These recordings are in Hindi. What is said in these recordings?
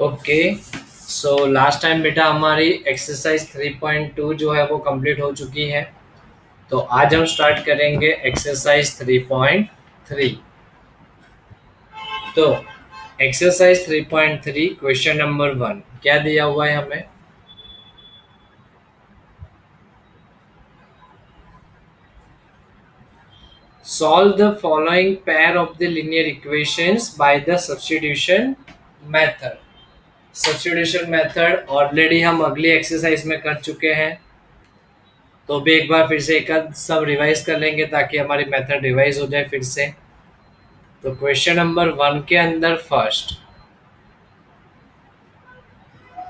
ओके। सो लास्ट टाइम बेटा हमारी एक्सरसाइज 3.2 जो है वो कंप्लीट हो चुकी है। तो आज हम स्टार्ट करेंगे एक्सरसाइज 3.3। तो एक्सरसाइज 3.3 क्वेश्चन नंबर 1 क्या दिया हुआ है हमें। Solve the following pair of the linear equations by the substitution method. Substitution method already हम अगली एक्सरसाइज में कर चुके हैं। तो भी एक बार फिर से एक सब रिवाइज कर लेंगे ताकि हमारी मेथड रिवाइज हो जाए फिर से। तो क्वेश्चन नंबर 1 के अंदर फर्स्ट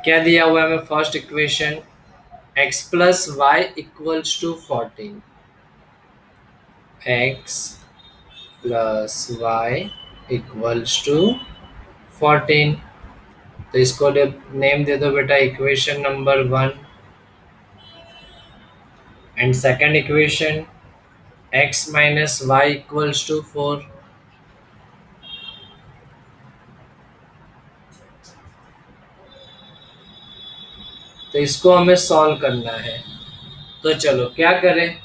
क्या दिया हुआ है हमें। First equation x plus y equals to 14। x plus y equals to 14। तो इसको नेम दे दो बेटा equation number 1। And second equation x minus y equals to 4। तो इसको हमें सॉल्व करना है। तो चलो क्या करें।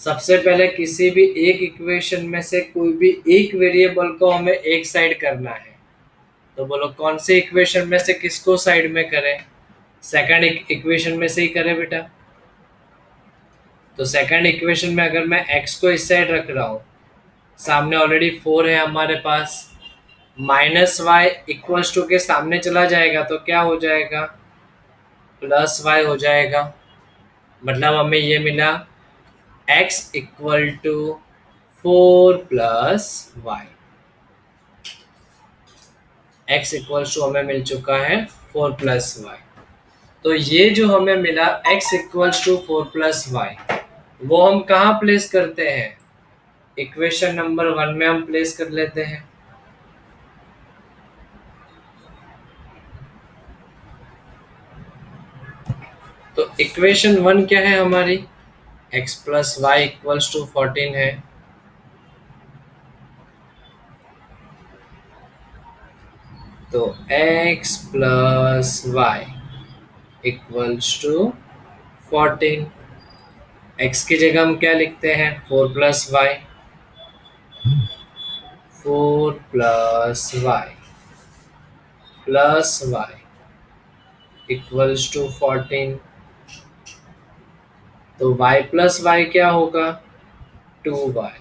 सबसे पहले किसी भी एक इक्वेशन में से कोई भी एक वेरिएबल को हमें एक साइड करना है। तो बोलो कौन से इक्वेशन में से किसको साइड में करें। सेकंड इक्वेशन में से ही करें बेटा। तो सेकंड इक्वेशन में अगर मैं x को इस साइड रख रहा हूँ, सामने ऑलरेडी 4 है हमारे पास, माइनस वाई इक्वल्स टू के सामने चला जाएगा तो क्या हो जाएगा, प्लस वाई हो जाएगा। मतलब हमें ये मिला x equal to 4 plus y. x equals to हमें मिल चुका है 4 प्लस वाई। तो ये जो हमें मिला x equals to 4 plus y, वो हम कहाँ प्लेस करते हैं। इक्वेशन नंबर 1 में हम प्लेस कर लेते हैं। तो इक्वेशन 1 क्या है हमारी, x plus y equals to 14 है। तो x plus y equals to 14। x की जगह हम क्या लिखते हैं, 4 plus y. 4 plus y plus y equals to 14। तो y प्लस वाई क्या होगा, 2y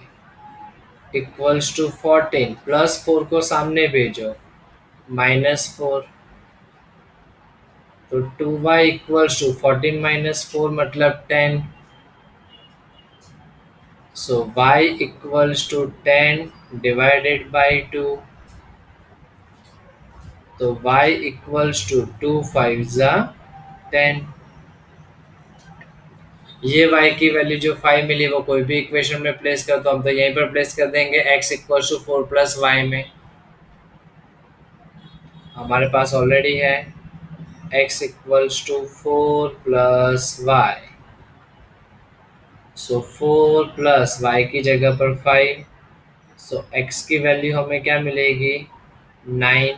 इक्वल्स टू 14 प्लस 4 को सामने भेजो, -4। तो 2y इक्वल्स टू 14 -4 मतलब 10। So y equals to 10 divided by 2। तो y इक्वल्स टू 2 5 जा 10। ये y की वैल्यू जो 5 मिली वो कोई भी इक्वेशन में प्लेस कर दो, हम तो यहीं पर प्लेस कर देंगे x equals to 4 plus y में। हमारे पास ऑलरेडी है x equals to 4 plus y. So 4 plus y की जगह पर 5। सो x की वैल्यू हमें क्या मिलेगी, 9।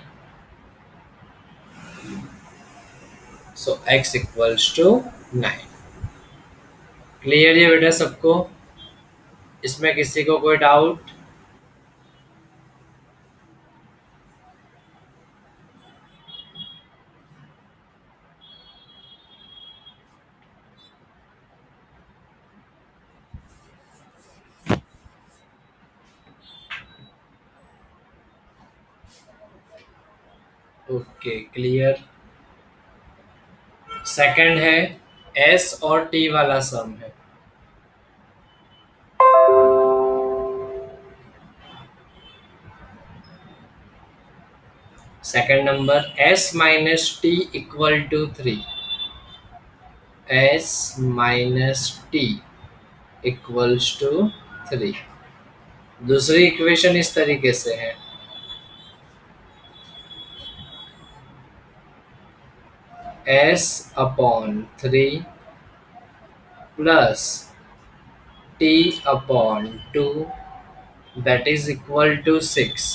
So x equals to 9। Clear है बेटा सबको, इसमें किसी को कोई डाउट। Okay clear. सेकंड है s और t वाला सम है। Second number s minus t equal to 3। s minus t equals to 3। दूसरी इक्वेशन इस तरीके से है, s upon 3 plus t upon 2 that is equal to 6।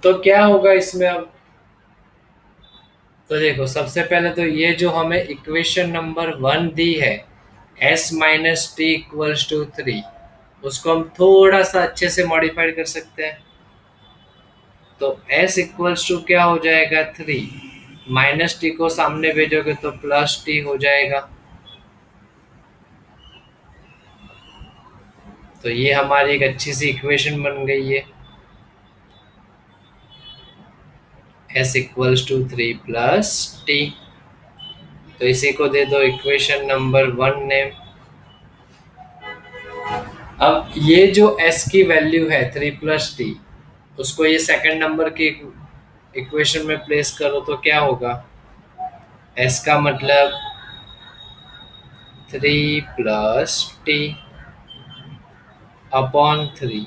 तो क्या होगा इसमें अब, तो देखो सबसे पहले तो ये जो हमें इक्वेशन नंबर 1 दी है, s - t = 3, उसको हम थोड़ा सा अच्छे से मॉडिफाइड कर सकते हैं। तो s क्या हो जाएगा 3, माइनस टी को सामने भेजोगे तो प्लस टी हो जाएगा। तो ये हमारी एक अच्छी सी इक्वेशन बन गई है, s = 3 प्लस टी। तो इसी को दे दो इक्वेशन नंबर 1 नेम। अब ये जो s की वैल्यू है 3 + t, उसको ये सेकंड नंबर की इक्वेशन में प्लेस करो तो क्या होगा, s का मतलब 3 + t upon 3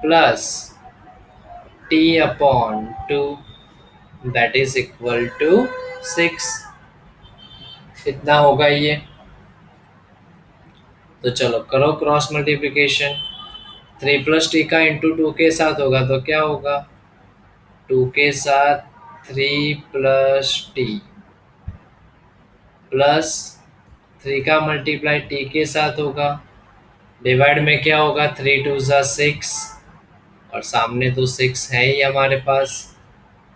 plus t/2, that is equal to 6। इतना होगा ये। तो चलो करो क्रॉस मल्टीप्लिकेशन। 3 + t का इंटू 2 के साथ होगा तो क्या होगा, 2 के साथ 3 + t प्लस 3 का मल्टीप्लाई t के साथ होगा, डिवाइड में क्या होगा, 3 × 2 = 6, और सामने तो 6 है ही हमारे पास।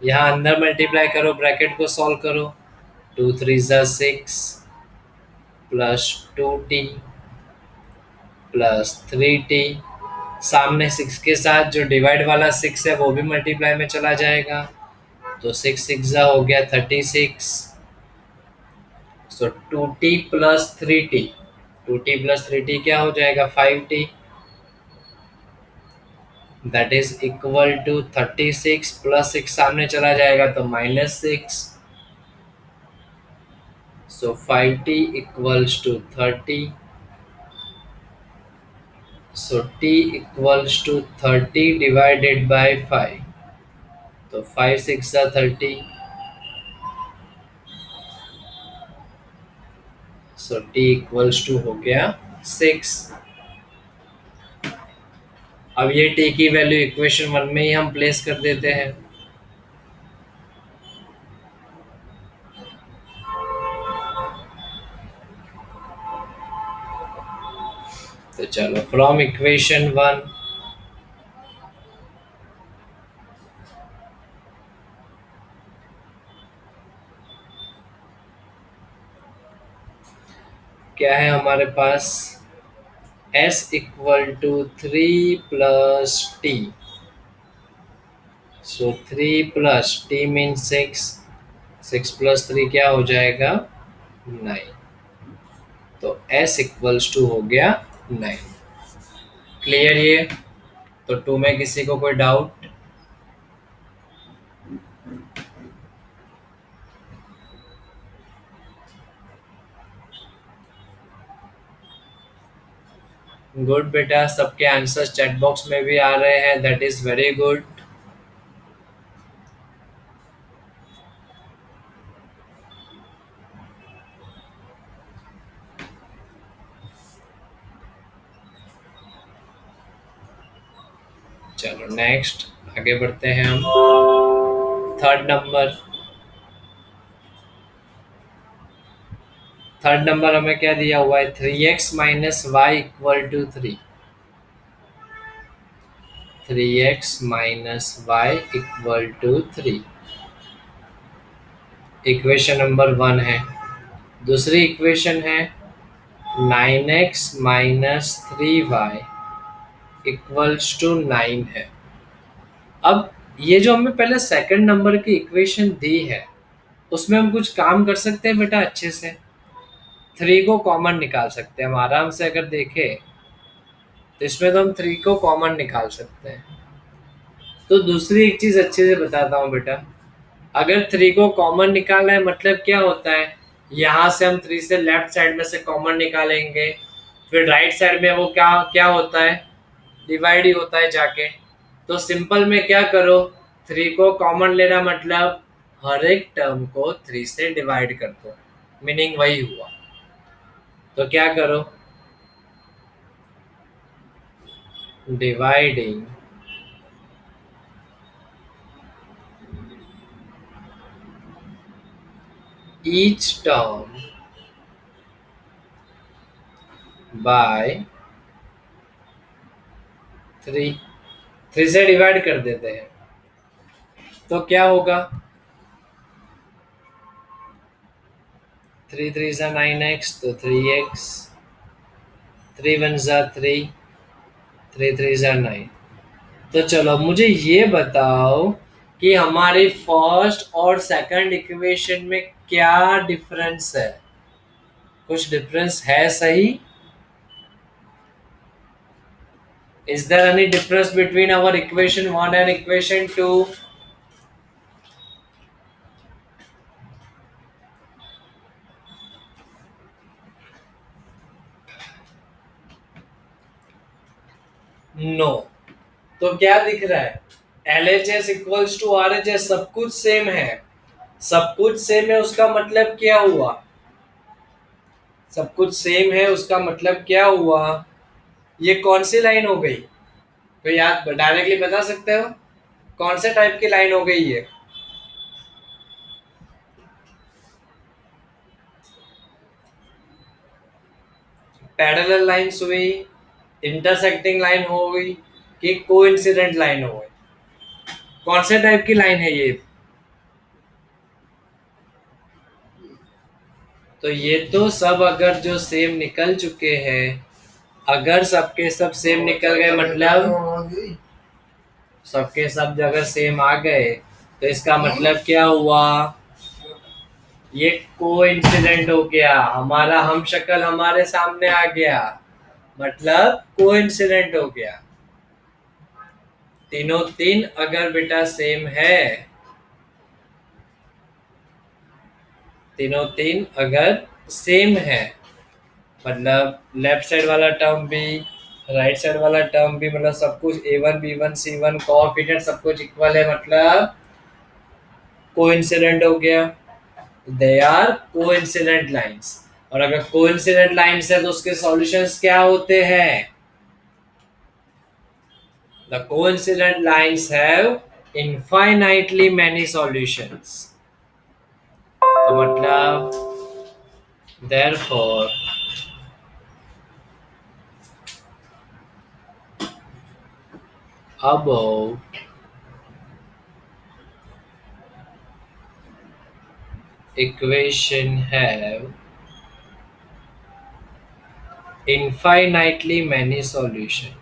यहाँ अंदर मल्टीप्लाई करो, ब्रैकेट को सॉल्व करो, 2 × 3 = 6 प्लस 2t प्लस 3t। सामने 6 के साथ जो डिवाइड वाला 6 है वो भी मल्टीप्लाई में चला जाएगा, तो 6 × 6 हो गया 36। सो 2t plus 3t, 2t plus 3t क्या हो जाएगा, 5t, that is equal to 36 plus 6 सामने चला जाएगा तो -6। So 5t = 30। So t = 30 divided by 5, तो 5 × 6 = 30। सो t = हो गया 6। अब ये t की वैल्यू इक्वेशन 1 में ही हम प्लेस कर देते हैं। तो चलो फ्रॉम इक्वेशन 1, क्या है हमारे पास, s = 3 + t। सो 3 + t मीन 6, 6 + 3 क्या हो जाएगा, 9। तो s = हो गया 9। क्लियर ये। तो 2 में किसी को कोई डाउट? गुड बेटा, सबके आंसर्स चैट बॉक्स में भी आ रहे हैं, दैट इज वेरी गुड। चलो नेक्स्ट आगे बढ़ते हैं हम। थर्ड नंबर, थर्ड नंबर हमें क्या दिया हुआ है, 3x - y = 3। 3x - y = 3 equation number 1 है। दूसरी इक्वेशन है 9x - 3y = 9 है। अब ये जो हमें पहले सेकंड नंबर की इक्वेशन दी है, उसमें हम कुछ काम कर सकते हैं बेटा अच्छे से। 3 को कॉमन निकाल सकते हैं हम आराम से, अगर देखें तो इसमें तो हम 3 को कॉमन निकाल सकते हैं। तो दूसरी एक चीज अच्छे से बताता हूँ बेटा, अगर 3 को कॉमन निकालना है मतलब क्या होता है, यहाँ से हम 3 से लेफ्ट साइड में से कॉमन निकालेंगे, फिर राइट साइड में वो क्या क्या होता है, डिवाइड ही होता है जाके। तो सिंपल में क्या करो, 3 को कॉमन लेना मतलब हर एक टर्म को 3 से डिवाइड कर दो, मीनिंग वही हुआ। तो क्या करो, डिवाइडिंग each term by 3, 3 से डिवाइड कर देते हैं तो क्या होगा? 3 3 ज़ा 9x तो 3x, 3 1 ज़ा 3, 3 3 ज़ा 9। तो चलो मुझे ये बताओ कि हमारी फर्स्ट और सेकंड इक्वेशन में क्या डिफरेंस है? कुछ डिफरेंस है सही? Is there any difference between our equation 1 and equation 2? No. तो क्या दिख रहा है? LHS इक्वल्स टू RHS, सब कुछ सेम है। सब कुछ सेम है उसका मतलब क्या हुआ? सब कुछ सेम है उसका मतलब क्या हुआ? ये कौन सी लाइन हो गई? तो याद डायरेक्टली बता सकते हो कौन से टाइप की लाइन हो गई ये? पैरेलल लाइन्स हुई, इंटरसेक्टिंग लाइन हो गई, कि कोइंसिडेंट लाइन हो गई? कौन से टाइप की लाइन है ये? तो ये तो सब अगर जो सेम निकल चुके हैं, अगर सबके सब सेम निकल गए मतलब सबके सब अगर सेम आ गए तो इसका मतलब क्या हुआ? ये कोइंसिडेंट हो गया, हमारा हम शक्ल हमारे सामने आ गया, मतलब कोइंसिडेंट हो गया। तीनों तीन अगर बेटा सेम है, तीनों तीन अगर सेम है मतलब लेफ्ट साइड वाला टर्म भी, राइट साइड वाला टर्म भी, मतलब सब कुछ A1 B1 C1 कोएफिशिएंट सब कुछ इक्वल है, मतलब कोइंसिडेंट हो गया। They are coincident lines. और अगर कोइंसिडेंट लाइंस है तो उसके सॉल्यूशंस क्या होते हैं? The coincident lines have infinitely many solutions. तो मतलब therefore above equation have infinitely many solution।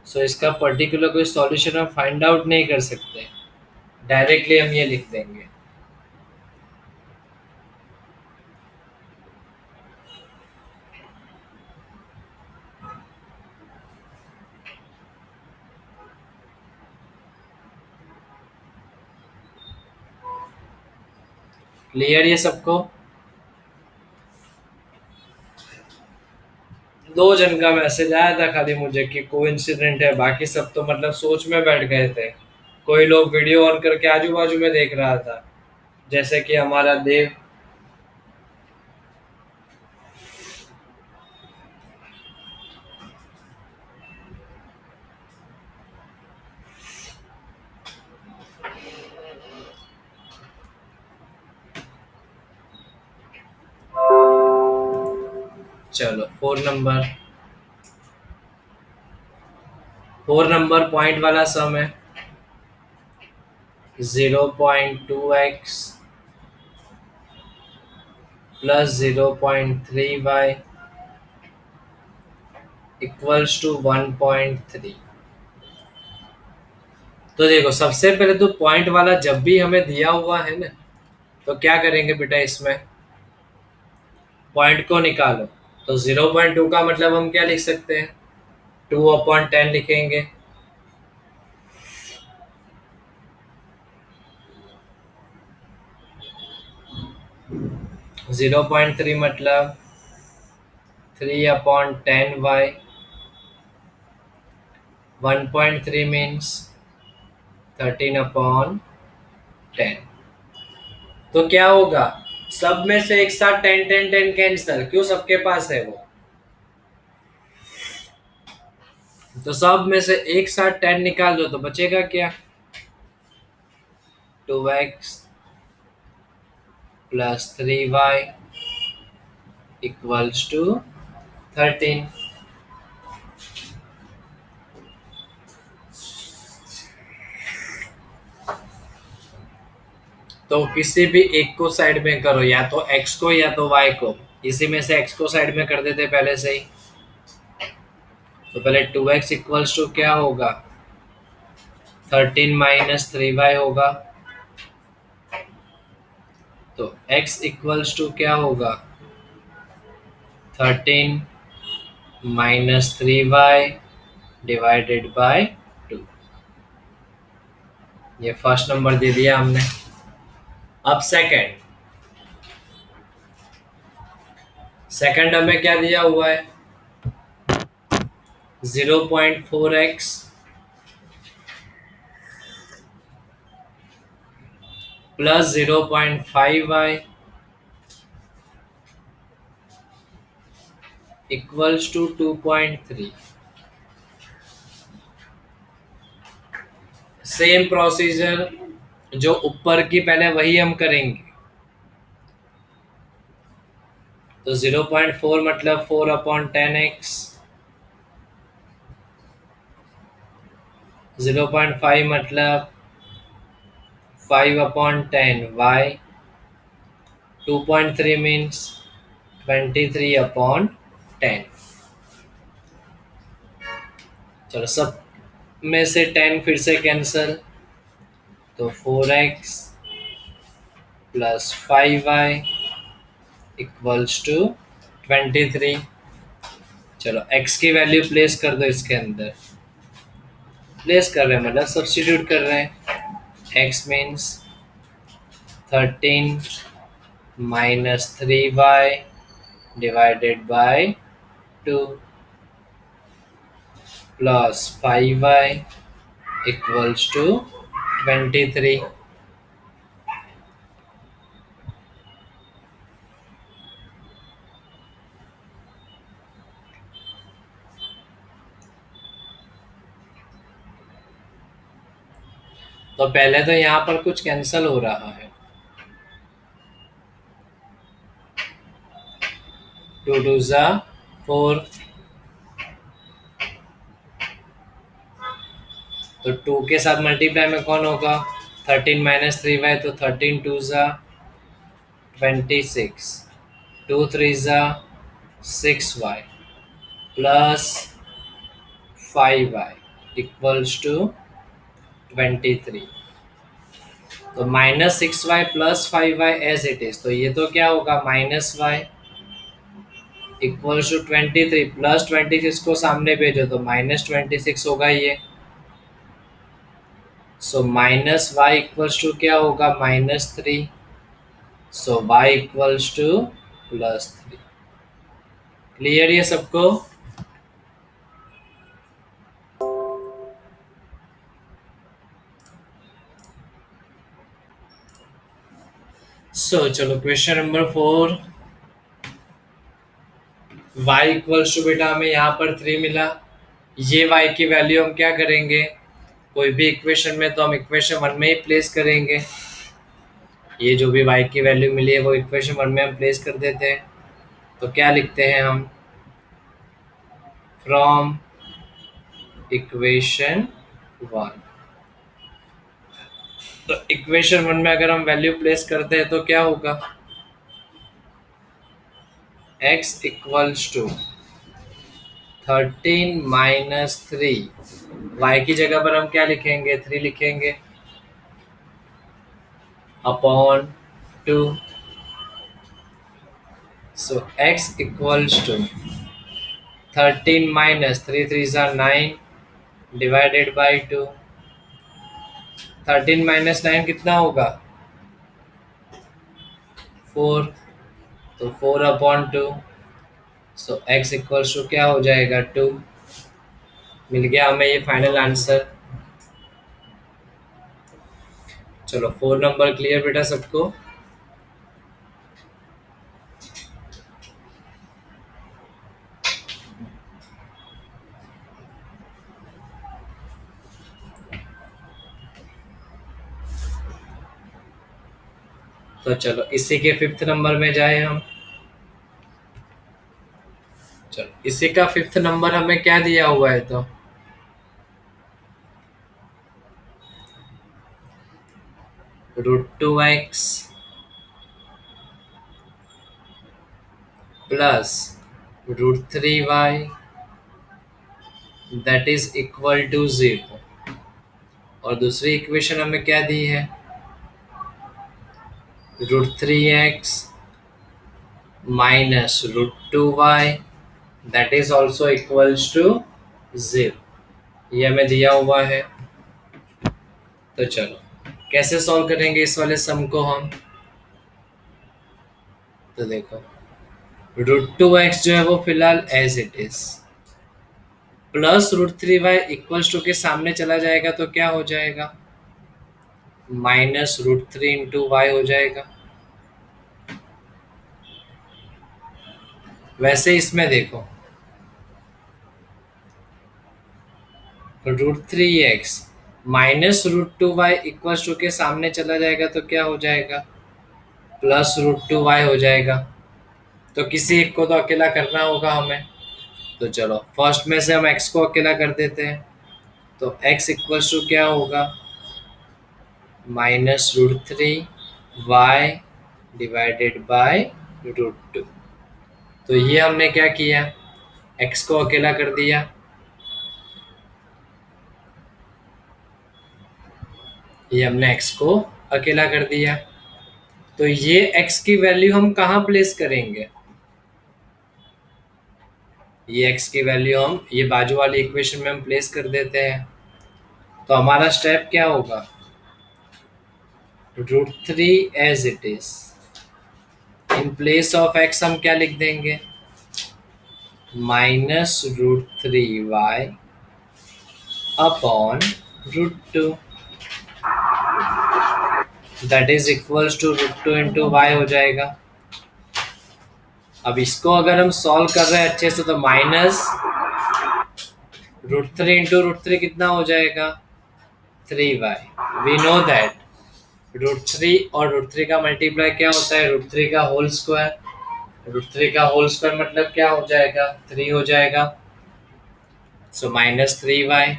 सो इसका पर्टिकुलर कोई सॉल्यूशन हम फाइंड आउट नहीं कर सकते, डायरेक्टली हम ये लिख देंगे। क्लियर ये सबको? दो जन का मैसेज आया था खाली मुझे कि कोइंसिडेंट है, बाकी सब तो मतलब सोच में बैठ गए थे। कोई लोग वीडियो ऑन करके आजू बाजू में देख रहा था, जैसे कि हमारा देव। चलो 4 नंबर, 4 नंबर पॉइंट वाला सम है। 0.2x plus 0.3y equals to 1.3। तो देखो सबसे पहले तो पॉइंट वाला जब भी हमें दिया हुआ है ना, तो क्या करेंगे बेटा, इसमें पॉइंट को निकालो। तो 0.2 का मतलब हम क्या लिख सकते हैं? 2/10 लिखेंगे। 0.3 मतलब 3/10y। 1.3 मीन्स 13/10। तो क्या होगा? सब में से एक साथ 10 10 10 कैंसिल, क्यों? सबके पास है वो, तो सब में से एक साथ 10 निकाल दो तो बचेगा क्या? 2x plus 3y equals to 13। तो किसी भी एक को साइड में करो, या तो x को या तो y को। इसी में से x को साइड में कर देते पहले से ही। तो पहले 2x इक्वल्स टू क्या होगा? 13 माइनस 3y होगा। तो x इक्वल्स टू क्या होगा? 13 माइनस 3y डिवाइडेड बाय 2। ये फर्स्ट नंबर दे दिया हमने। अब सेकंड, सेकंड हमें क्या दिया हुआ है? 0.4x plus 0.5y equals to 2.3। Same procedure जो ऊपर की पहले वही हम करेंगे। तो 0.4 मतलब 4/10x, 0.5 मतलब 5/10y, 2.3 मीन्स 23/10। चलो सब में से 10 फिर से कैंसिल, तो 4x plus 5y equals to 23। चलो x की वैल्यू प्लेस कर दो इसके अंदर। प्लेस कर रहे हैं मतलब सब्स्टिट्यूट कर रहे हैं। x means 13 minus 3y divided by 2 plus 5y equals to 23। तो पहले तो यहाँ पर कुछ कैंसिल हो रहा है। 2 2 ज़ा 4, तो 2 के साथ मल्टीप्लाई में कौन होगा? 13 माइनस 3y, तो 13 2 ज़ा 26, 2 3 ज़ा 6y plus 5y equals to 23। तो -6y plus 5y as it is, तो ये तो क्या होगा? -y इक्वल्स टू 23 प्लस 26 को सामने भेजो तो -26 होगा ये। सो -y इक्वल्स टू क्या होगा? -3। So y equals to +3। Clear ये सबको? चलो question number 4। y equals to, बेटा हमें यहाँ पर 3 मिला। ये y की वैल्यू हम क्या करेंगे? कोई भी इक्वेशन में तो हम इक्वेशन 1 में ही प्लेस करेंगे। ये जो भी y की वैल्यू मिली है वो इक्वेशन 1 में हम प्लेस कर देते हैं। तो क्या लिखते हैं हम? From equation 1। तो इक्वेशन 1 में अगर हम वैल्यू प्लेस करते हैं तो क्या होगा? x equals to 13 minus 3। y की जगह पर हम क्या लिखेंगे? 3 लिखेंगे upon 2। So x equals to 13 minus 3 3 ज़ा 9 डिवाइडेड बाई 2। 13 माइनस 9 कितना होगा? 4। तो 4/2। सो x इक्वल्स टू क्या हो जाएगा? 2। मिल गया हमें ये फाइनल आंसर। चलो 4 नंबर क्लियर बेटा सबको? तो चलो इसी के फिफ्थ नंबर में जाए हम। चलो इसी का फिफ्थ नंबर हमें क्या दिया हुआ है, तो √2x plus √3y that is equal to 0। और दूसरी इक्वेशन हमें क्या दी है, √3x minus √2y that is also equals to 0। ये हमें दिया हुआ है। तो चलो कैसे सॉल्व करेंगे इस वाले सम को हम, तो देखो √2x जो है वो फिलहाल as it is, plus √3y equals to के सामने चला जाएगा तो क्या हो जाएगा, -√3 इंटू वाई हो जाएगा। वैसे इसमें देखो √3x -√2y इक्वल्स टू के सामने चला जाएगा तो क्या हो जाएगा, +√2y हो जाएगा। तो किसी एक को तो अकेला करना होगा हमें। तो चलो फर्स्ट में से हम x को अकेला कर देते हैं। तो x इक्वल्स टू क्या होगा, -√3y डिवाइडेड बाय √2। तो ये हमने क्या किया, x को अकेला कर दिया। ये हमने x को अकेला कर दिया। तो ये x की वैल्यू हम कहाँ प्लेस करेंगे, ये x की वैल्यू हम ये बाजू वाली इक्वेशन में हम प्लेस कर देते हैं। तो हमारा स्टेप क्या होगा, √3 as it is, in place of x हम क्या लिख देंगे, -√3y upon √2 that is equals to √2 into y हो जाएगा। अब इसको अगर हम सॉल्व कर रहे हैं अच्छे से तो -√3 इंटू √3 कितना हो जाएगा, 3y। वी नो दैट √3 और √3 का मल्टीप्लाई क्या होता है, √3 का होल स्क्वायर। √3 का होल स्क्वायर मतलब क्या हो जाएगा, 3 हो जाएगा। सो -3y।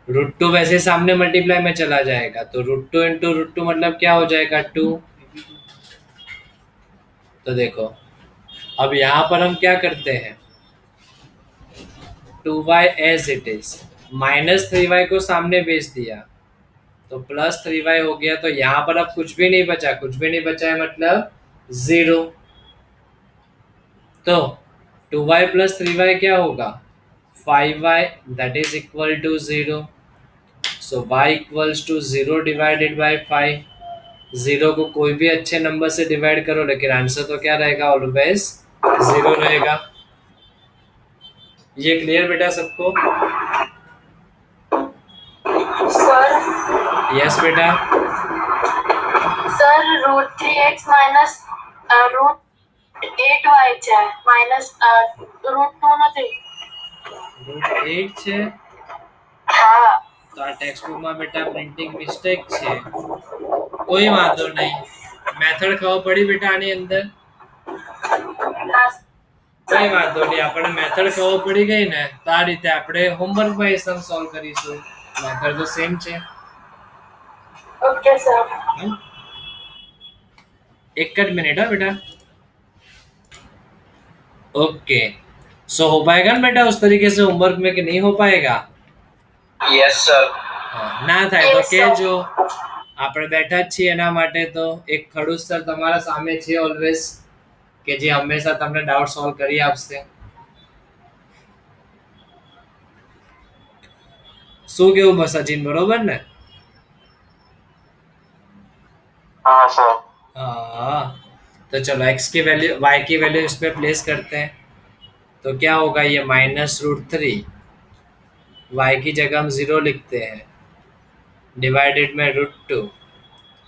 √2 वैसे सामने मल्टीप्लाई में चला जाएगा तो √2 इंटू √2 मतलब क्या हो जाएगा, 2। तो देखो अब यहाँ पर हम क्या करते हैं, 2y as it is, -3y को सामने भेज दिया तो +3y हो गया। तो यहाँ पर अब कुछ भी नहीं बचा, कुछ भी नहीं बचा है मतलब 0। तो 2y प्लस 3y क्या होगा, 5y that is equal to 0। So y equals to 0 divided by 5। 0 को कोई भी अच्छे नंबर से डिवाइड करो लेकिन आंसर तो क्या रहेगा, ऑलवेज 0 रहेगा। ये क्लियर बेटा सबको, सर यस बेटा। सर √3x माइनस √8y છે માઇનસ √2 નથી। √8 છે, હા તો આ ટેક્સ્ટ બુકમાં બેટા પ્રિન્ટિંગ મિસ્ટેક છે, કોઈ વાંધો નહીં। મેથડ ખબર પડી બેટા આની અંદર, હા કઈ વાંધો નહીં, આપણે મેથડ ખબર પડી ગઈ ને તો આ રીતે આપણે હોમવર્કમાં એ સમ સોલ્વ કરીશું। મેથડ તો સેમ છે। ઓકે સર एक मिनट है बेटा। ओके सो हो पाएगा ना बेटा उस तरीके से होमवर्क में कि नहीं हो पाएगा, યસ સર ના થાય તો Yes, sir. કહેજો। આપણે બેઠા જ છીએ એના માટે તો એક ખડૂસ સર તમારા સામે છે ઓલવેઝ કે જે હંમેશા તમને ડાઉટ સોલ્વ કરી આપશે। શું કેવું બસ સચિન, બરોબર ને? हाँ सर हाँ तो चलो x की वैल्यू y की वैल्यू इस पे प्लेस करते हैं। तो क्या होगा, ये -√3 y की जगह हम 0 लिखते हैं डिवाइडेड में √2।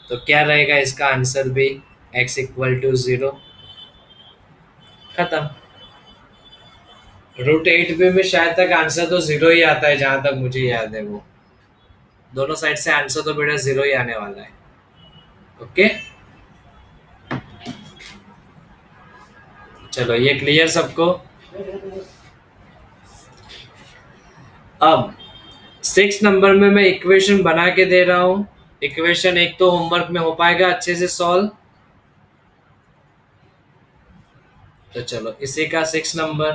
तो क्या रहेगा इसका आंसर भी, x इक्वल टू 0। खत्म। √8 में शायद तक आंसर तो 0 ही आता है जहां तक मुझे याद है। वो दोनों साइड से आंसर तो बेटा 0 ही आने वाला है। ओके चलो ये क्लियर सबको। अब 6 नंबर में मैं इक्वेशन बना के दे रहा हूं। इक्वेशन एक तो होमवर्क में हो पाएगा अच्छे से सॉल्व। तो चलो इसी का 6 नंबर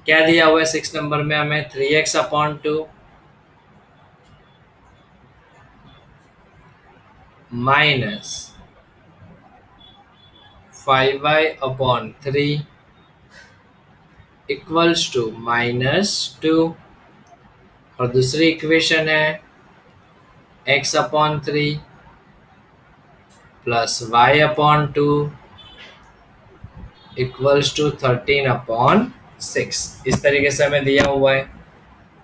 क्या दिया हुआ है। 6 नंबर में हमें 3x/2 minus 5y/3 equals to -2 और दूसरी इक्वेशन है x/3 plus y/2 equals to 13/6। इस तरीके से हमें दिया हुआ है।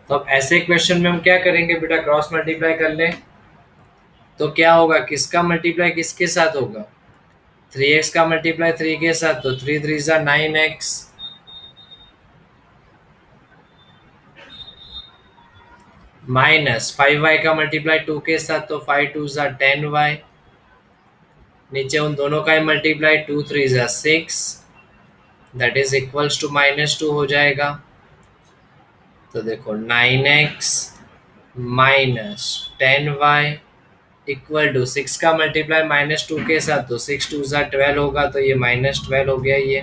तो अब ऐसे क्वेश्चन में हम क्या करेंगे बेटा, क्रॉस मल्टीप्लाई कर लें। तो क्या होगा, किसका मल्टीप्लाई किसके साथ होगा, 3x का मल्टीप्लाई 3 के साथ, तो 3 3 जा 9x माइनस 5y का मल्टीप्लाई 2 के साथ, तो 5 2 जा 10y। नीचे उन दोनों का ही मल्टीप्लाई 2 3 जा 6 दैट इज इक्वल्स टू -2 हो जाएगा। तो देखो 9x minus 10y equal to 6 का मल्टीप्लाई -2 के साथ, तो 6 2 जा 12 होगा, तो ये -12 हो गया ये।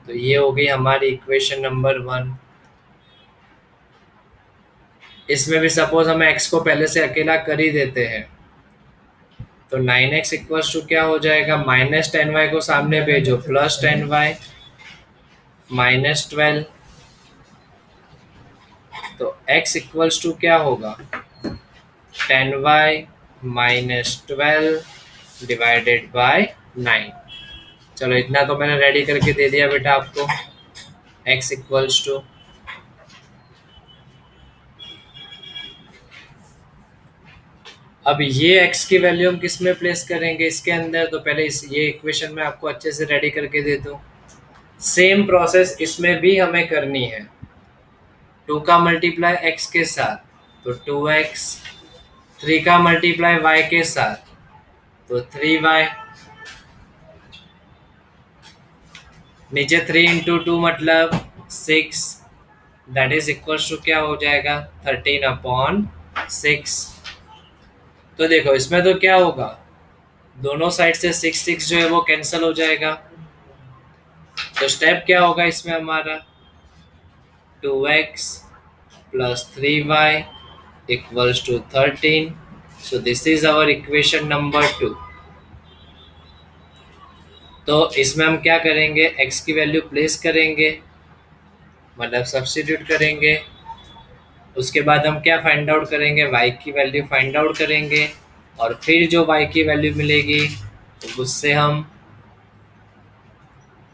तो ये हो गई हमारी इक्वेशन नंबर 1। इसमें भी सपोज हमें x को पहले से अकेला कर ही देते हैं, तो 9x इक्वल्स टू क्या हो जाएगा, -10y को सामने भेजो प्लस 10y -12। तो x इक्वल्स टू क्या होगा, 10y -12 डिवाइडेड बाय 9। चलो इतना तो मैंने रेडी करके दे दिया बेटा आपको। x इक्वल्स टू, अब ये x की वैल्यू हम किस में प्लेस करेंगे इसके अंदर, तो पहले ये इक्वेशन में आपको अच्छे से रेडी करके दे दूं। सेम प्रोसेस इसमें भी हमें करनी है। 2 का मल्टीप्लाई x के साथ, तो 2x, 3 का मल्टीप्लाई y के साथ, तो 3y। नीचे 3 इंटू 2 मतलब 6 दैट इज इक्वल्स टू क्या हो जाएगा, 13/6। तो देखो इसमें तो क्या होगा, दोनों साइड से 6 6 जो है वो कैंसिल हो जाएगा। तो स्टेप क्या होगा इसमें हमारा, 2x plus 3y equals to 13। So this is our equation number 2। तो इसमें हम क्या करेंगे, x की वैल्यू प्लेस करेंगे, मतलब सब्स्टिट्यूट करेंगे। उसके बाद हम क्या फाइंड आउट करेंगे, y की वैल्यू फाइंड आउट करेंगे, और फिर जो y की वैल्यू मिलेगी तो उससे हम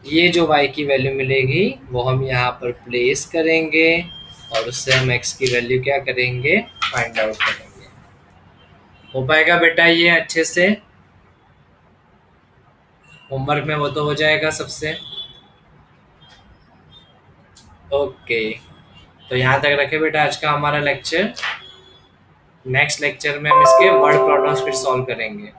ये जो y की वैल्यू मिलेगी वो हम यहाँ पर प्लेस करेंगे, और उससे हम x की वैल्यू क्या करेंगे, फाइंड आउट करेंगे। हो पाएगा बेटा ये अच्छे से, होमवर्क में वो तो हो जाएगा सबसे। ओके, तो यहाँ तक रखे बेटा आज का हमारा लेक्चर। नेक्स्ट लेक्चर में हम इसके वर्ड प्रॉब्लम्स फिर सॉल्व करेंगे।